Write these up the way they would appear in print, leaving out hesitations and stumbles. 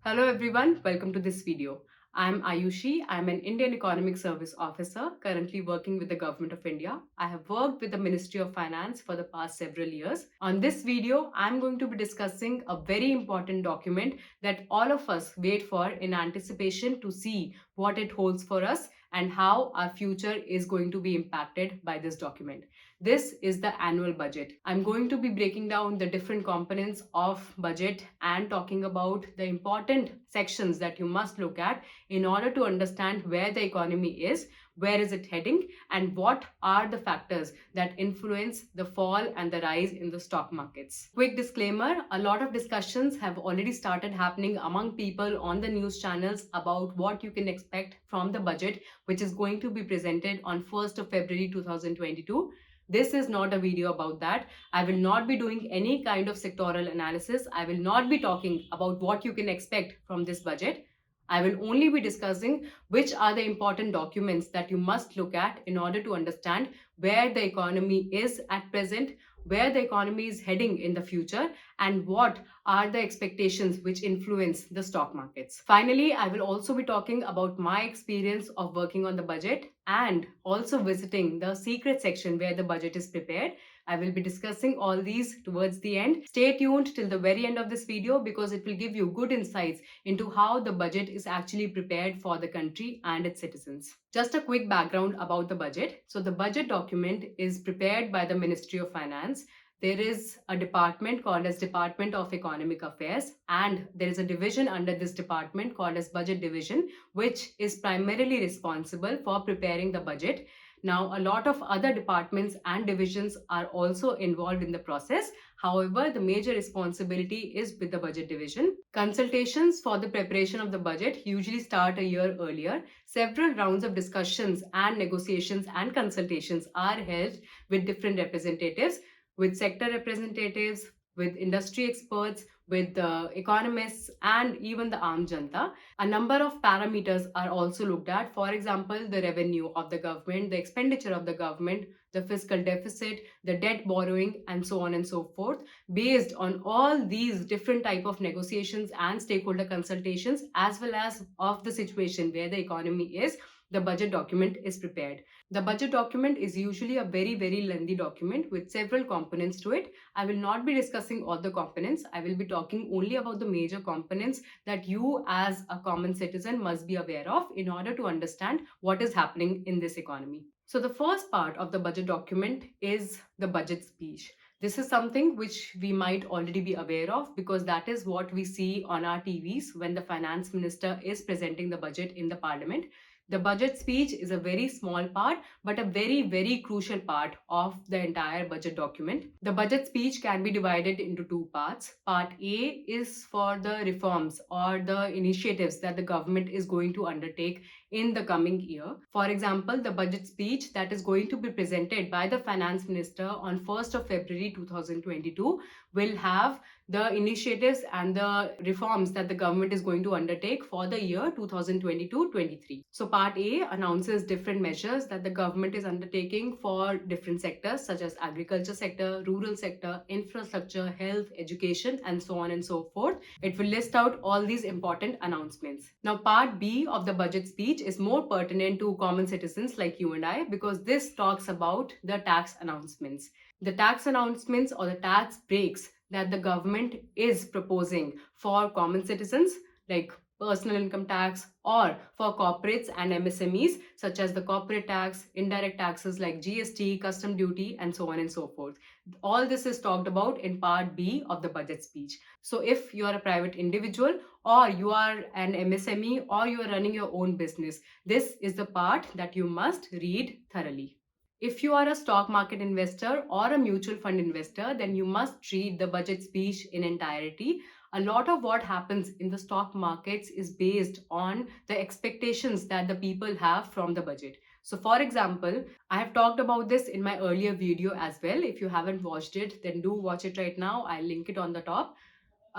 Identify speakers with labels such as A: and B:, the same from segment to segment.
A: Hello everyone, welcome to this video. I'm Ayushi. I'm an Indian Economic Service Officer currently working with the Government of India. I have worked with the Ministry of Finance for the past several years. On this video, I'm going to be discussing a very important document that all of us wait for in anticipation to see what it holds for us and how our future is going to be impacted by this document. This is the annual budget. I'm going to be breaking down the different components of budget and talking about the important sections that you must look at in order to understand where the economy is, where is it heading, and what are the factors that influence the fall and the rise in the stock markets. Quick disclaimer, a lot of discussions have already started happening among people on the news channels about what you can expect from the budget, which is going to be presented on 1st of February 2022. This is not a video about that. I will not be doing any kind of sectoral analysis. I will not be talking about what you can expect from this budget. I will only be discussing which are the important documents that you must look at in order to understand where the economy is at present, where the economy is heading in the future, and what are the expectations which influence the stock markets. Finally, I will also be talking about my experience of working on the budget and also visiting the secret section where the budget is prepared. I will be discussing all these towards the end. Stay tuned till the very end of this video because it will give you good insights into how the budget is actually prepared for the country and its citizens. Just a quick background about the budget. So the budget document is prepared by the Ministry of Finance. There is a department called as Department of Economic Affairs, and there is a division under this department called as Budget Division, which is primarily responsible for preparing the budget. Now, a lot of other departments and divisions are also involved in the process. However, the major responsibility is with the budget division. Consultations for the preparation of the budget usually start a year earlier. Several rounds of discussions and negotiations and consultations are held with different representatives, with sector representatives, with industry experts, with the economists, and even the Aam Janta. A number of parameters are also looked at. For example, the revenue of the government, the expenditure of the government, the fiscal deficit, the debt borrowing, and so on and so forth. Based on all these different type of negotiations and stakeholder consultations, as well as of the situation where the economy is, the budget document is prepared. The budget document is usually a very lengthy document with several components to it. I will not be discussing all the components. I will be talking only about the major components that you as a common citizen must be aware of in order to understand what is happening in this economy. So the first part of the budget document is the budget speech. This is something which we might already be aware of because that is what we see on our TVs when the finance minister is presenting the budget in the parliament. The budget speech is a very small part, but a very crucial part of the entire budget document. The budget speech can be divided into two parts. Part A is for the reforms or the initiatives that the government is going to undertake in the coming year. For example, the budget speech that is going to be presented by the finance minister on 1st of February 2022 will have the initiatives and the reforms that the government is going to undertake for the year 2022-23. So part A announces different measures that the government is undertaking for different sectors such as agriculture sector, rural sector, infrastructure, health, education, and so on and so forth. It will list out all these important announcements. Now part B of the budget speech is more pertinent to common citizens like you and I because this talks about the tax announcements. The tax announcements or the tax breaks that the government is proposing for common citizens like personal income tax or for corporates and MSMEs such as the corporate tax, indirect taxes like GST, custom duty, and so on and so forth. All this is talked about in part B of the budget speech. So if you are a private individual or you are an MSME or you are running your own business, this is the part that you must read thoroughly. If you are a stock market investor or a mutual fund investor, then you must read the budget speech in entirety. A lot of what happens in the stock markets is based on the expectations that the people have from the budget. So for example, I have talked about this in my earlier video as well. If you haven't watched it, then do watch it right now. I'll link it on the top.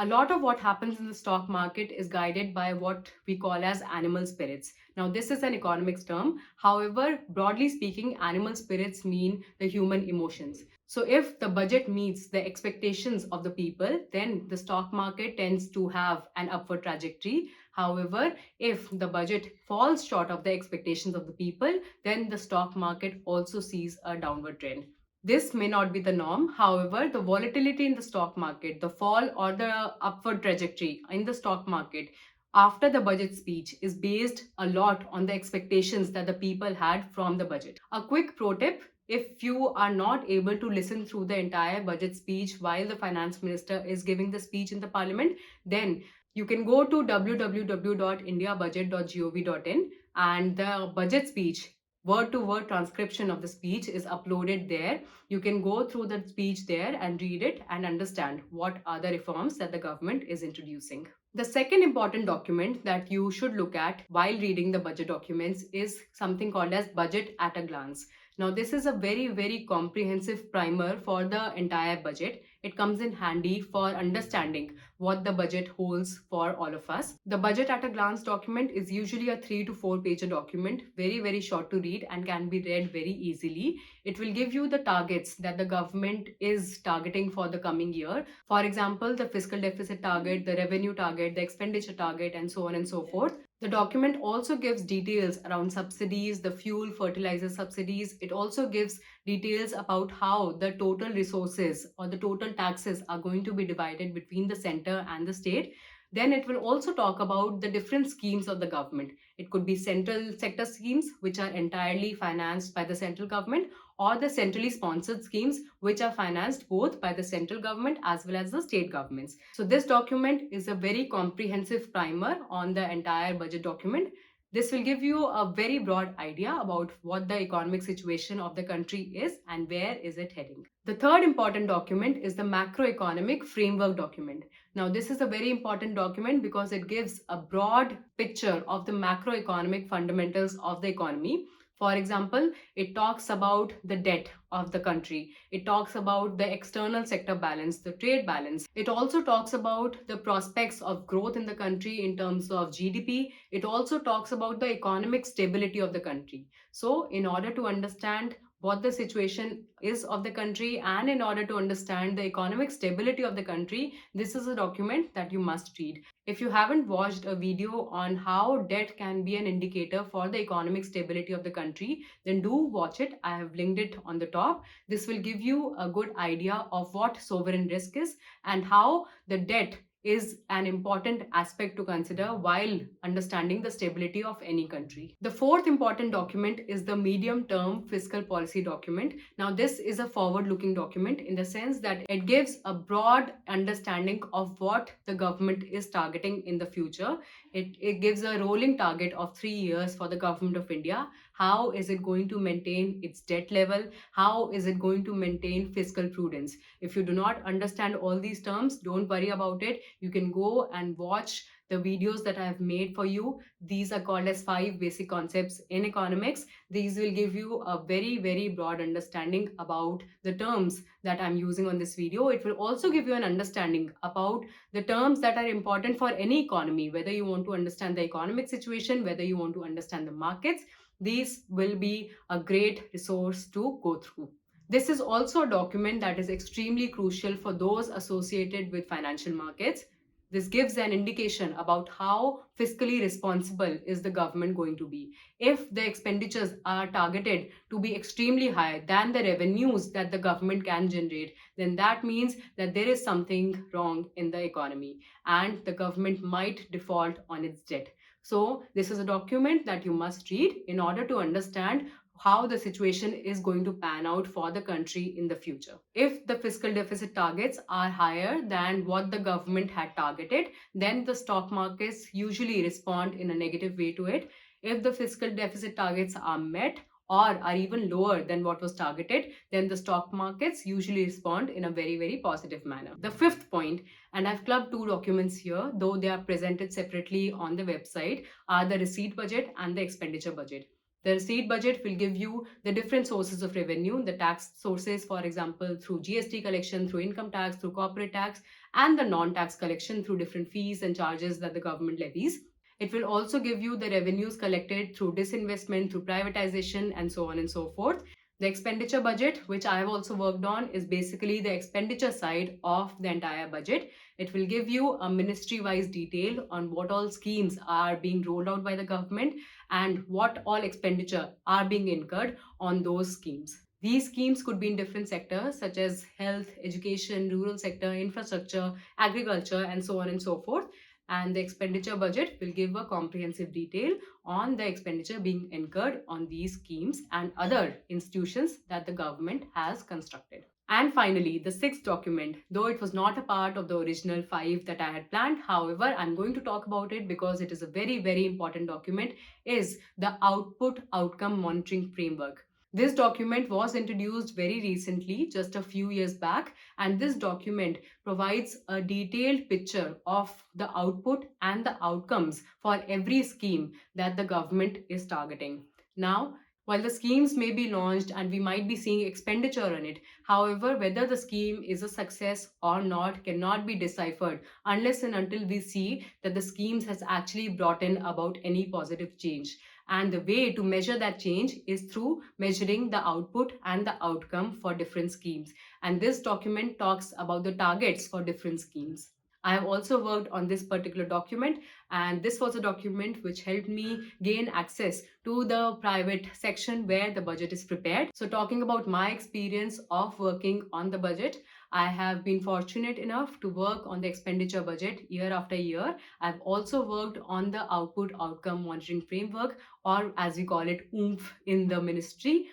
A: A lot of what happens in the stock market is guided by what we call as animal spirits. Now, this is an economics term. However, broadly speaking, animal spirits mean the human emotions. So if the budget meets the expectations of the people, then the stock market tends to have an upward trajectory. However, if the budget falls short of the expectations of the people, then the stock market also sees a downward trend. This may not be the norm. However, the volatility in the stock market, the fall or the upward trajectory in the stock market after the budget speech is based a lot on the expectations that the people had from the budget. A quick pro tip: if you are not able to listen through the entire budget speech while the finance minister is giving the speech in the parliament, then you can go to www.indiabudget.gov.in, and the budget speech word to word transcription of the speech is uploaded there. You can go through the speech there and read it and understand what are the reforms that the government is introducing. The second important document that you should look at while reading the budget documents is something called as Budget at a Glance. Now, this is a very comprehensive primer for the entire budget. It comes in handy for understanding what the budget holds for all of us. The Budget at a Glance document is usually a 3 to 4 page document, very short to read and can be read very easily. It will give you the targets that the government is targeting for the coming year. For example, the fiscal deficit target, the revenue target, the expenditure target, and so on and so forth. The document also gives details around subsidies, the fuel, fertilizer subsidies. It also gives details about how the total resources or the total taxes are going to be divided between the center and the state. Then it will also talk about the different schemes of the government. It could be central sector schemes, which are entirely financed by the central government, or the centrally sponsored schemes, which are financed both by the central government as well as the state governments. So this document is a very comprehensive primer on the entire budget document. This will give you a very broad idea about what the economic situation of the country is and where is it heading. The third important document is the macroeconomic framework document. Now, this is a very important document because it gives a broad picture of the macroeconomic fundamentals of the economy. For example, it talks about the debt of the country. It talks about the external sector balance, the trade balance. It also talks about the prospects of growth in the country in terms of GDP. It also talks about the economic stability of the country. So, in order to understand what the situation is of the country and in order to understand the economic stability of the country, this is a document that you must read. If you haven't watched a video on how debt can be an indicator for the economic stability of the country, then do watch it. I have linked it on the top. This will give you a good idea of what sovereign risk is and how the debt is an important aspect to consider while understanding the stability of any country. The fourth important document is the medium-term fiscal policy document. Now, this is a forward-looking document in the sense that it gives a broad understanding of what the government is targeting in the future. It gives a rolling target of 3 years for the government of India. How is it going to maintain its debt level? How is it going to maintain fiscal prudence? If you do not understand all these terms, don't worry about it. You can go and watch the videos that I have made for you. These are called as 5 basic concepts in economics. These will give you a very broad understanding about the terms that I'm using on this video. It will also give you an understanding about the terms that are important for any economy, whether you want to understand the economic situation, whether you want to understand the markets. These will be a great resource to go through. This is also a document that is extremely crucial for those associated with financial markets. This gives an indication about how fiscally responsible is the government going to be. If the expenditures are targeted to be extremely higher than the revenues that the government can generate, then that means that there is something wrong in the economy and the government might default on its debt. So, this is a document that you must read in order to understand how the situation is going to pan out for the country in the future. If the fiscal deficit targets are higher than what the government had targeted, then the stock markets usually respond in a negative way to it. If the fiscal deficit targets are met or are even lower than what was targeted, then the stock markets usually respond in a very positive manner. The fifth point, and I've clubbed 2 documents here, though they are presented separately on the website, are the receipt budget and the expenditure budget. The receipt budget will give you the different sources of revenue, the tax sources, for example, through GST collection, through income tax, through corporate tax, and the non-tax collection through different fees and charges that the government levies. It will also give you the revenues collected through disinvestment, through privatization, and so on and so forth. The expenditure budget, which I have also worked on, is basically the expenditure side of the entire budget. It will give you a ministry wise detail on what all schemes are being rolled out by the government and what all expenditure are being incurred on those schemes. These schemes could be in different sectors such as health, education, rural sector, infrastructure, agriculture, and so on and so forth. And the expenditure budget will give a comprehensive detail on the expenditure being incurred on these schemes and other institutions that the government has constructed. And finally, the sixth document, though it was not a part of the original five that I had planned, however, I'm going to talk about it because it is a very, very important document, is the Output Outcome Monitoring Framework. This document was introduced very recently, just a few years back, and this document provides a detailed picture of the output and the outcomes for every scheme that the government is targeting. Now, while the schemes may be launched and we might be seeing expenditure on it, however, whether the scheme is a success or not cannot be deciphered unless and until we see that the schemes has actually brought in about any positive change. And the way to measure that change is through measuring the output and the outcome for different schemes. And this document talks about the targets for different schemes. I have also worked on this particular document, and this was a document which helped me gain access to the private section where the budget is prepared. So, talking about my experience of working on the budget, I have been fortunate enough to work on the expenditure budget year after year. I've also worked on the output outcome monitoring framework, or as we call it, OOMF in the ministry.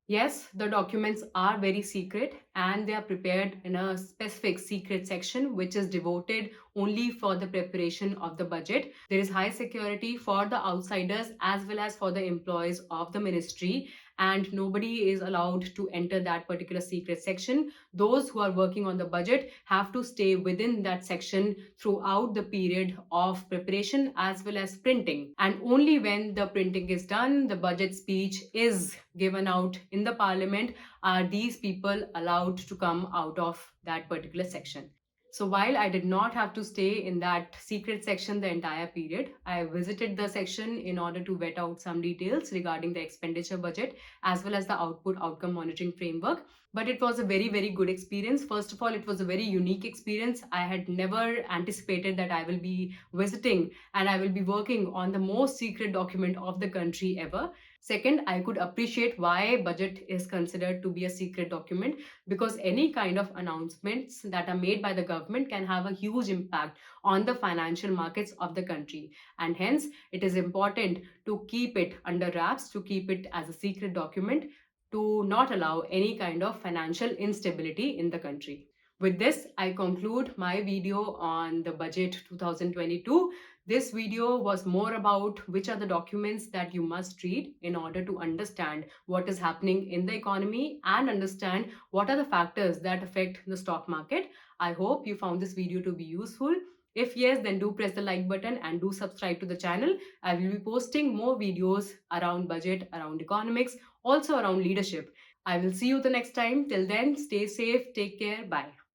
A: Yes, the documents are very secret and they are prepared in a specific secret section which is devoted only for the preparation of the budget. There is high security for the outsiders as well as for the employees of the ministry, and nobody is allowed to enter that particular secret section. Those who are working on the budget have to stay within that section throughout the period of preparation as well as printing. And only when the printing is done, the budget speech is given out in the parliament, are these people allowed to come out of that particular section. So while I did not have to stay in that secret section the entire period, I visited the section in order to vet out some details regarding the expenditure budget as well as the output outcome monitoring framework. But it was a very, very good experience. First of all, it was a very unique experience. I had never anticipated that I will be visiting and I will be working on the most secret document of the country ever. Second, I could appreciate why budget is considered to be a secret document, because any kind of announcements that are made by the government can have a huge impact on the financial markets of the country. And hence, it is important to keep it under wraps, to keep it as a secret document, to not allow any kind of financial instability in the country. With this, I conclude my video on the budget 2022. This video was more about which are the documents that you must read in order to understand what is happening in the economy and understand what are the factors that affect the stock market. I hope you found this video to be useful. If yes, then do press the like button and do subscribe to the channel. I will be posting more videos around budget, around economics, also around leadership. I will see you the next time. Till then, stay safe, take care, bye.